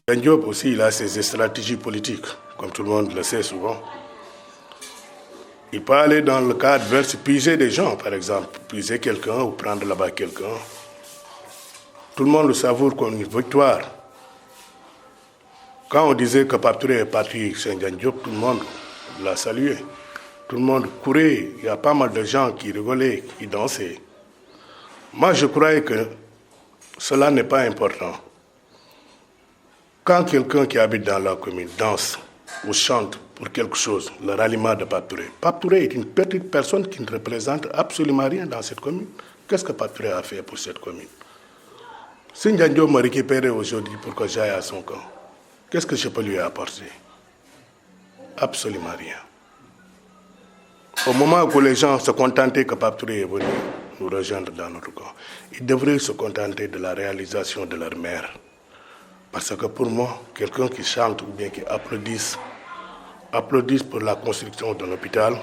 Ngagne Diop aussi, il a ses stratégies politiques, comme tout le monde le sait souvent. Il peut aller dans le cadre vers puiser des gens, par exemple, puiser quelqu'un ou prendre là-bas quelqu'un. Tout le monde le savoure comme une victoire. Quand on disait que Pape Touré est parti chez Ngagne Diop, tout le monde l'a salué. Tout le monde courait, il y a pas mal de gens qui rigolaient, qui dansaient. Moi, je croyais que cela n'est pas important. Quand quelqu'un qui habite dans la commune danse ou chante pour quelque chose, le ralliement de Pape Touré est une petite personne qui ne représente absolument rien dans cette commune. Qu'est-ce que Pape Touré a fait pour cette commune? Si Ngagne Diop me récupère aujourd'hui pour que j'aille à son camp, qu'est-ce que je peux lui apporter? Absolument rien. Au moment où les gens se contentaient que Pape Touré est venu nous rejoindre dans notre camp, ils devraient se contenter de la réalisation de leur maire. Parce que pour moi, quelqu'un qui chante ou bien qui applaudisse pour la construction d'un hôpital,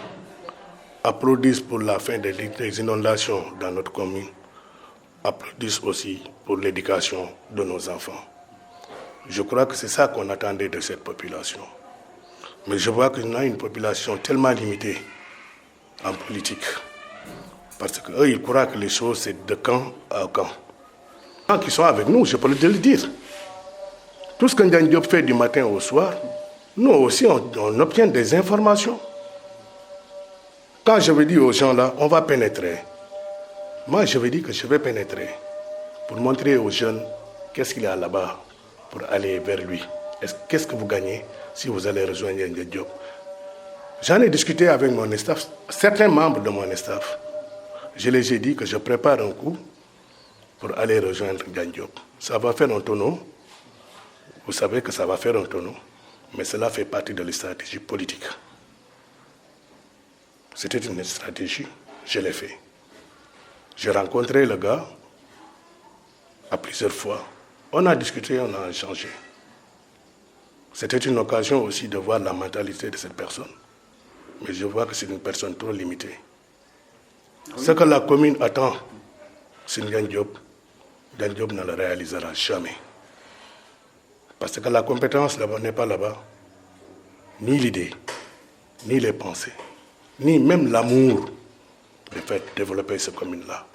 applaudisse pour la fin des inondations dans notre commune, applaudisse aussi pour l'éducation de nos enfants. Je crois que c'est ça qu'on attendait de cette population. Mais je vois qu'on a une population tellement limitée en politique. Parce qu'eux, ils croient que les choses, c'est de camp à camp. Les gens qui sont avec nous, je peux le dire. Tout ce que Ngagne Diop fait du matin au soir, nous aussi, on obtient des informations. Quand je vais dire aux gens là, on va pénétrer. Moi, je vais dire que je vais pénétrer pour montrer aux jeunes qu'est-ce qu'il y a là-bas pour aller vers lui. Qu'est-ce que vous gagnez si vous allez rejoindre Ngagne Diop? J'en ai discuté avec mon staff, certains membres de mon staff. Je les ai dit que je prépare un coup pour aller rejoindre Ngagne Diop. Ça va faire un tonneau. Vous savez que ça va faire un tonneau, mais cela fait partie de la stratégie politique. C'était une stratégie, je l'ai fait. J'ai rencontré le gars à plusieurs fois. On a discuté, on a échangé. C'était une occasion aussi de voir la mentalité de cette personne. Mais je vois que c'est une personne trop limitée. Ce que la commune attend, c'est Ngagne Diop. Ngagne Diop ne le réalisera jamais. Parce que la compétence là-bas n'est pas là-bas. Ni l'idée, ni les pensées, ni même l'amour de faire développer cette commune-là.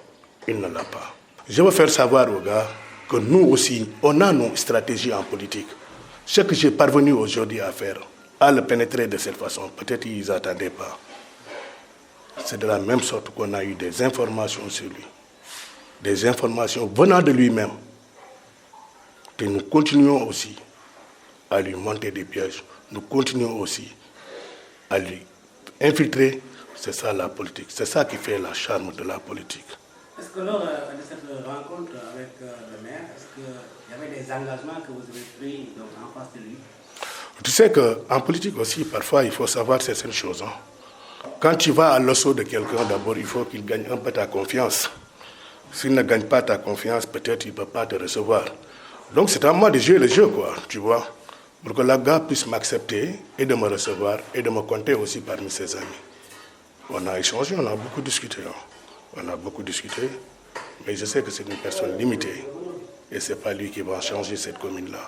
Il ne l'a pas. Je veux faire savoir aux gars que nous aussi, on a nos stratégies en politique. Ce que j'ai parvenu aujourd'hui à faire, à le pénétrer de cette façon, peut-être qu'ils n'attendaient pas. C'est de la même sorte qu'on a eu des informations sur lui. Des informations venant de lui-même. Et nous continuons aussi à lui monter des pièges. Nous continuons aussi à lui infiltrer. C'est ça la politique. C'est ça qui fait la charme de la politique. Est-ce que lors de cette rencontre avec le maire, est-ce qu'il y avait des engagements que vous avez pris donc, en face de lui? Tu sais qu'en politique aussi, parfois, il faut savoir certaines choses. Quand tu vas à l'assaut de quelqu'un, d'abord, il faut qu'il gagne un peu ta confiance. S'il ne gagne pas ta confiance, peut-être il ne peut pas te recevoir. Donc c'est à moi de jouer le jeu, quoi, tu vois, pour que le gars puisse m'accepter et de me recevoir et de me compter aussi parmi ses amis. On a échangé, on a beaucoup discuté. On a beaucoup discuté, mais je sais que c'est une personne limitée et ce n'est pas lui qui va changer cette commune-là.